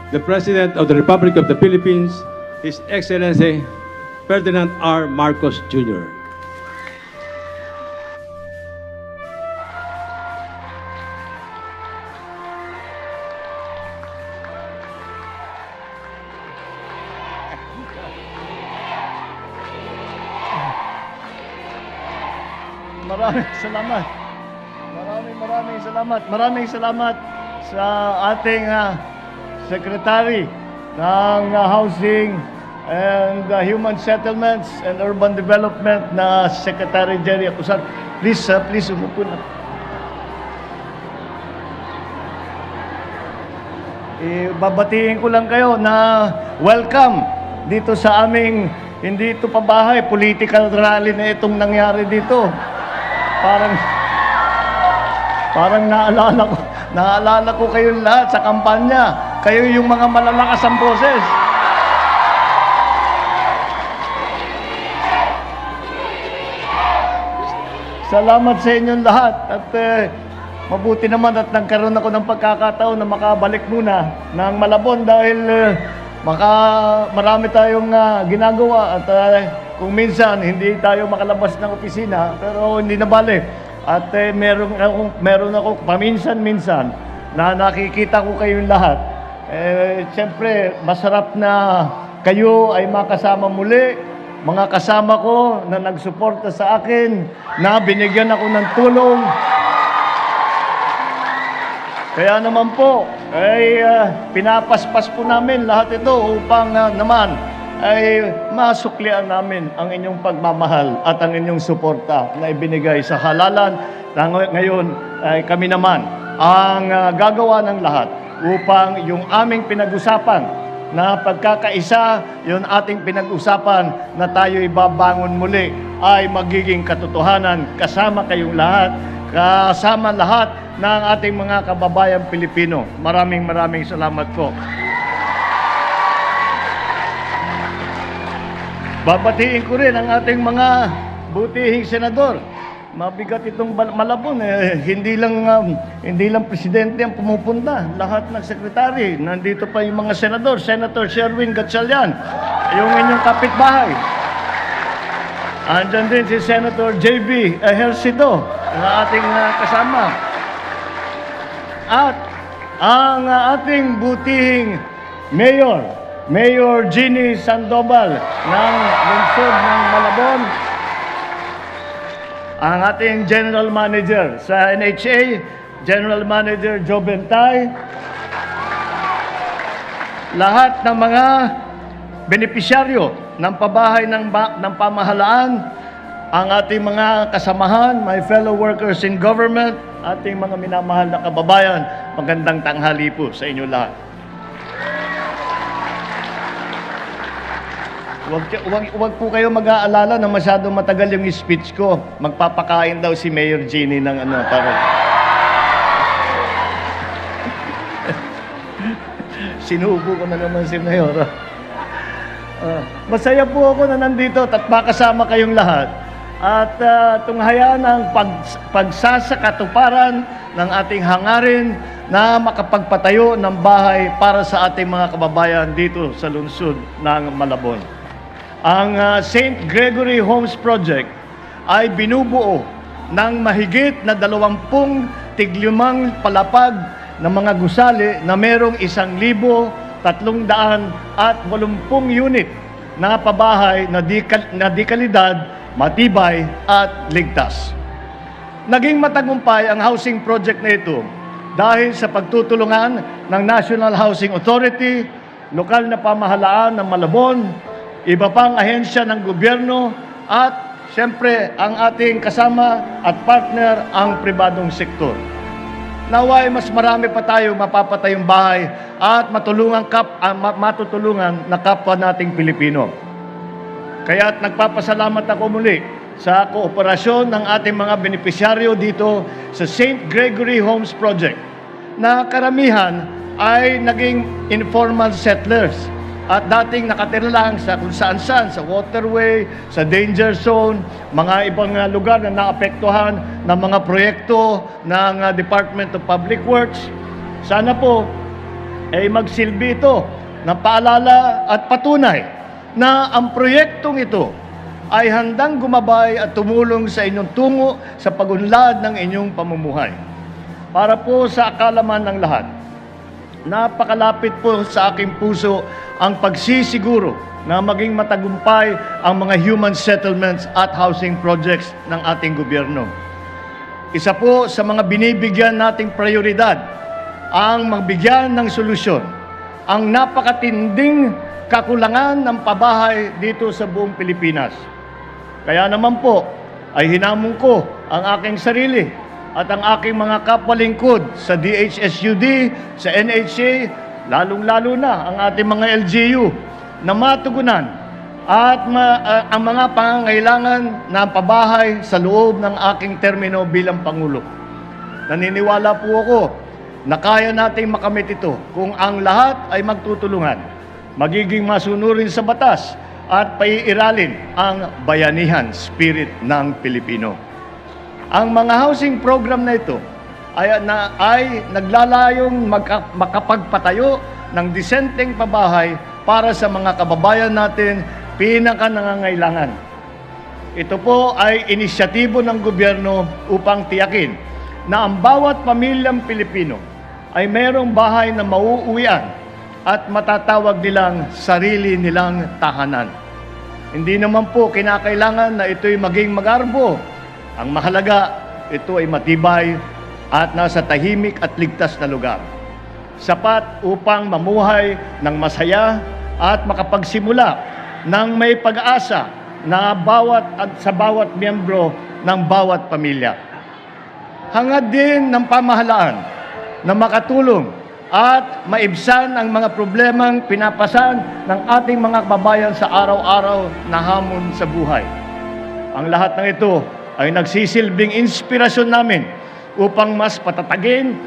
the President of the Republic of the Philippines, His Excellency Ferdinand R. Marcos Jr. Maraming salamat. Maraming salamat sa ating Secretary ng Housing and Human Settlements and Urban Development na Secretary Jerry Acusar. Please umupo na. Babatiin ko lang kayo na welcome dito sa aming, hindi ito pabahay, political rally na itong nangyari dito. Parang naalala ko kayong lahat sa kampanya. Kayo yung mga malalakas ang boses. Salamat sa inyong lahat. At mabuti naman at nagkaroon ako ng pagkakataon na makabalik muna ng Malabon dahil marami tayong ginagawa at kung minsan hindi tayo makalabas ng opisina, pero hindi na bale. At meron ako paminsan-minsan na nakikita ko kayong lahat. Siyempre, masarap na kayo ay makasama muli. Mga kasama ko na nagsuporta sa akin, na binigyan ako ng tulong. Kaya naman po, ay pinapaspas po namin lahat ito upang naman ay masuklian namin ang inyong pagmamahal at ang inyong suporta na ibinigay sa halalan na ngayon ay kami naman ang gagawa ng lahat upang yung aming pinag-usapan na pagkakaisa, yung ating pinag-usapan na tayo'y babangon muli ay magiging katotohanan kasama kayong lahat, kasama lahat ng ating mga kababayang Pilipino. Maraming salamat po. Babatiin ko rin ang ating mga butihing senador. Mabigat itong Malabon. Hindi lang presidente ang pumupunta. Lahat ng sekretary. Nandito pa yung mga senador. Senator Sherwin Gatchalian, yung inyong kapitbahay. Andyan din si Senator J.B. Ejercito, na ating kasama. At ang ating butihing Mayor Jeannie Sandoval ng lungsod ng Malabon, ang ating General Manager sa NHA, General Manager Joe Bentay, lahat ng mga benepisyaryo ng pabahay ng pamahalaan, ang ating mga kasamahan, my fellow workers in government, ating mga minamahal na kababayan, magandang tanghali po sa inyo lahat. Huwag po kayo mag-aalala na masyadong matagal yung speech ko. Magpapakain daw si Mayor Jeannie ng para. Sinubo ko na naman si Mayor. Masaya po ako na nandito at makasama kayong lahat. At tunghayaan ang pagsasakatuparan ng ating hangarin na makapagpatayo ng bahay para sa ating mga kababayan dito sa lungsod ng Malabon. Ang St. Gregory Homes Project ay binubuo ng mahigit na 20 tiglimang palapag ng mga gusali na merong 1,380 unit na pabahay na di kalidad, matibay at ligtas. Naging matagumpay ang housing project na ito dahil sa pagtutulungan ng National Housing Authority, lokal na pamahalaan ng Malabon, iba pang ahensya ng gobyerno at siyempre ang ating kasama at partner ang pribadong sektor. Naway mas marami pa tayo mapapatayong bahay at matutulungan na kapwa nating Pilipino. Kaya't nagpapasalamat ako muli sa kooperasyon ng ating mga benepisyaryo dito sa St. Gregory Homes Project na karamihan ay naging informal settlers at dating nakatira lang sa kung saan-saan, sa waterway, sa danger zone, mga ibang lugar na naapektuhan ng mga proyekto ng Department of Public Works. Sana po ay magsilbi ito ng paalala at patunay na ang proyektong ito ay handang gumabay at tumulong sa inyong tungo sa pagunlad ng inyong pamumuhay. Para po sa akalaman ng lahat, napakalapit po sa aking puso ang pagsisiguro na maging matagumpay ang mga human settlements at housing projects ng ating gobyerno. Isa po sa mga binibigyan nating prioridad ang magbigyan ng solusyon ang napakatinding kakulangan ng pabahay dito sa buong Pilipinas. Kaya naman po ay hinamon ko ang aking sarili at ang aking mga kapwalingkod sa DHSUD, sa NHA, lalong-lalo na ang ating mga LGU na matugunan at ang mga pangangailangan ng pabahay sa loob ng aking termino bilang Pangulo. Naniniwala po ako na kaya nating makamit ito kung ang lahat ay magtutulungan, magiging masunurin sa batas at paiiralin ang bayanihan spirit ng Pilipino. Ang mga housing program na ito ay naglalayong makapagpatayo ng disenteng pabahay para sa mga kababayan natin pinaka-nangangailangan. Ito po ay inisyatibo ng gobyerno upang tiyakin na ang bawat pamilyang Pilipino ay mayroong bahay na mauuwian at matatawag nilang sarili nilang tahanan. Hindi naman po kinakailangan na ito'y maging magarbo. Ang mahalaga, ito ay matibay at nasa tahimik at ligtas na lugar. Sapat upang mamuhay ng masaya at makapagsimula ng may pag-asa na sa bawat miyembro ng bawat pamilya. Hangad din ng pamahalaan na makatulong at maibsan ang mga problemang pinapasan ng ating mga kababayan sa araw-araw na hamon sa buhay. Ang lahat ng ito ay nagsisilbing inspirasyon namin upang mas patatagin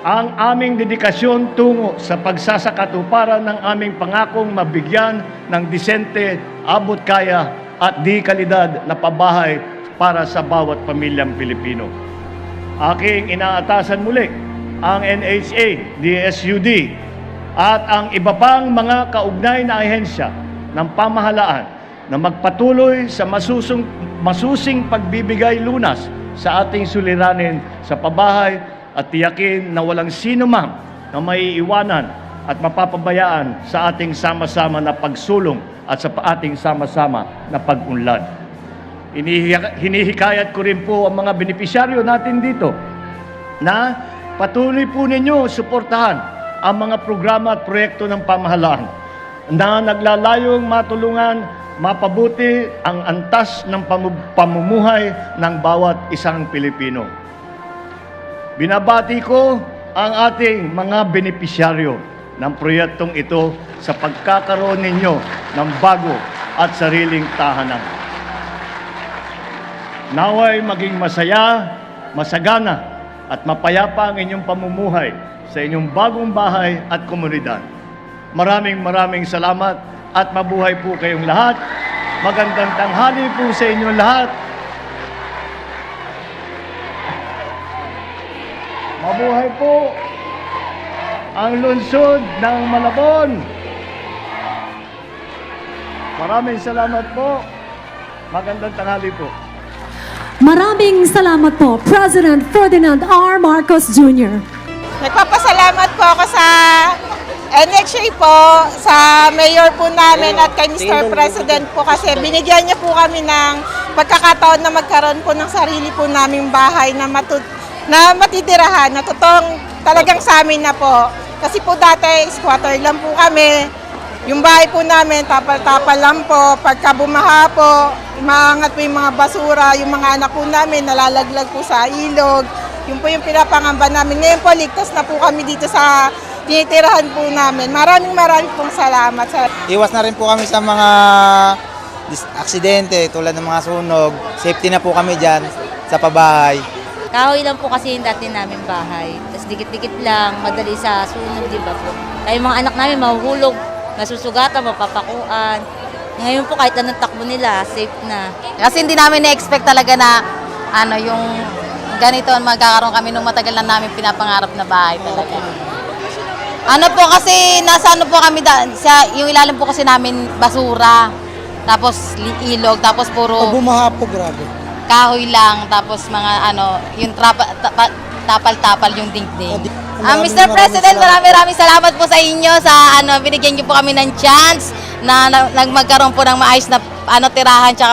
ang aming dedikasyon tungo sa pagsasakatuparan ng aming pangakong mabigyan ng disente, abot kaya at di kalidad na pabahay para sa bawat pamilyang Pilipino. Aking inaatasan muli ang NHA, DSUD, at ang iba pang mga kaugnay na ahensya ng pamahalaan na magpatuloy sa masusing pagbibigay lunas sa ating suliranin sa pabahay at tiyakin na walang sino man na maiiwanan at mapapabayaan sa ating sama-sama na pagsulong at sa ating sama-sama na pag-unlad. Hinihikayat ko rin po ang mga benepisyaryo natin dito na patuloy po ninyo suportahan ang mga programa at proyekto ng pamahalaan na naglalayong matulungan mapabuti ang antas ng pamumuhay ng bawat isang Pilipino. Binabati ko ang ating mga benepisyaryo ng proyektong ito sa pagkakaroon ninyo ng bago at sariling tahanan. Naway maging masaya, masagana, at mapayapa ang inyong pamumuhay sa inyong bagong bahay at komunidad. Maraming salamat at mabuhay po kayong lahat. Magandang tanghali po sa inyong lahat. Mabuhay po ang lungsod ng Malabon. Maraming salamat po. Magandang tanghali po. Maraming salamat po, President Ferdinand R. Marcos Jr. Nagpapasalamat po ako sa NHA po, sa mayor po namin at kay Mr. President po kasi binigyan niya po kami ng pagkakataon na magkaroon po ng sarili po naming bahay na matitirahan, na totoong talagang sa amin na po. Kasi po dati, squatter lang po kami. Yung bahay po namin, tapal-tapal lang po. Pagka bumaha po, umaangat po yung mga basura, yung mga anak po namin nalalaglag po sa ilog. Yun po yung pinapangamba namin. Ngayon po, ligtas na po kami dito sa tinitirahan po namin. Maraming pong salamat. Iwas na rin po kami sa mga aksidente tulad ng mga sunog. Safety na po kami dyan sa pabahay. Kahoy lang po kasi yung dati namin bahay. Tapos dikit-dikit lang, madali sa sunog, di ba po? Kaya yung mga anak namin mahuhulog, masusugatan, mapapakuan. Ngayon po kahit anong takbo nila, safe na. Kasi hindi namin na-expect talaga na yung ganito magkakaroon kami nung matagal na namin pinapangarap na bahay talaga. Ano po kasi, nasa ano po kami, yung ilalim po kasi namin basura, tapos ilog, tapos puro Bumaha po, grabe. kahoy lang, tapos mga ano, yung tapal-tapal yung dingding. Mr. President, maraming salamat po sa inyo sa ano, binigyan niyo po kami ng chance na magkaroon po ng maayos na ano tirahan tsaka